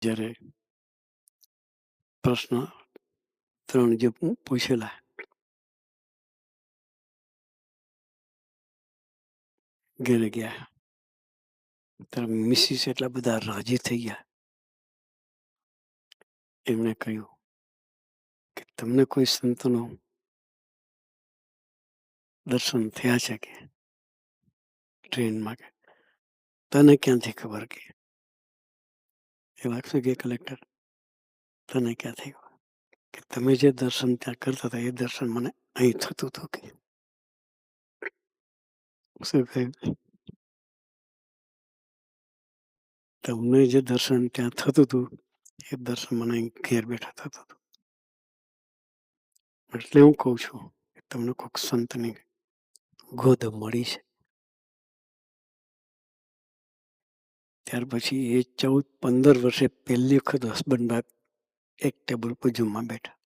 જ્યારે પ્રશ્ન 3 જે પૂછેલા, ઘરે ગયા ત્યારે મિસિસ એટલા બધા રાજી થઈ ગયા. એમણે કહ્યું કે તમને કોઈ સંતનો દર્શન થયા છે કે ટ્રેનમાં? કે તને ક્યાંથી ખબર? કે એ લાગશે કે કલેક્ટર તને ક્યાંથી ખબર કે તમે જે દર્શન ત્યાં કરતા હતા એ દર્શન મને અહીં થતું હતું? કે શું કહ્યું? તમને જે દર્શન ત્યાં થતું હતું એ દર્શન મને અહીં ઘેર બેઠા થતું હતું. એટલે હું કહું છું કે તમને કોઈક સંતની ગોદ મળી છે. ત્યાર પછી એ 14-15 વર્ષે પહેલી વખત હસબન્ડ વાઈફ એક ટેબલ પર જમવા બેઠા.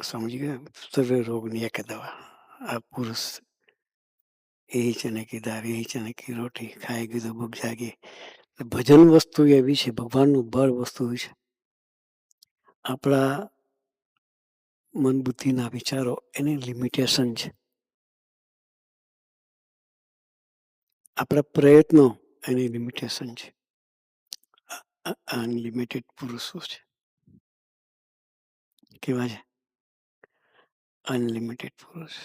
સમજી ગયા? સર્વે રોગની એક દવા. આ પુરુષ એ ચને કી દાળ, એ ચને કી રોટી ખાएगी તો ભૂખ જાગી. ભજન વસ્તુ એવી છે, ભગવાનનું બળ વસ્તુ છે. આપણા મન બુદ્ધિના વિચારો એની લિમિટેશન છે. આપણા પ્રયત્નો એની લિમિટેશન છે. અનલિમિટેડ પુરુષો છે. કેવા છે? અનલિમિટેડ પુરુષ.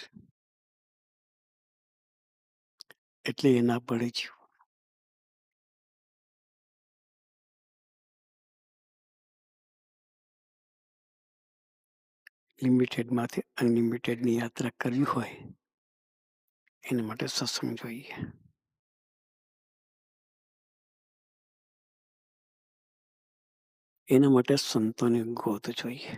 એટલે એના પડે છે. લિમિટેડમાંથી અનલિમિટેડની યાત્રા કરવી હોય એના માટે સત્સંગ જોઈએ. એના માટે સંતોની ગોદ જોઈએ.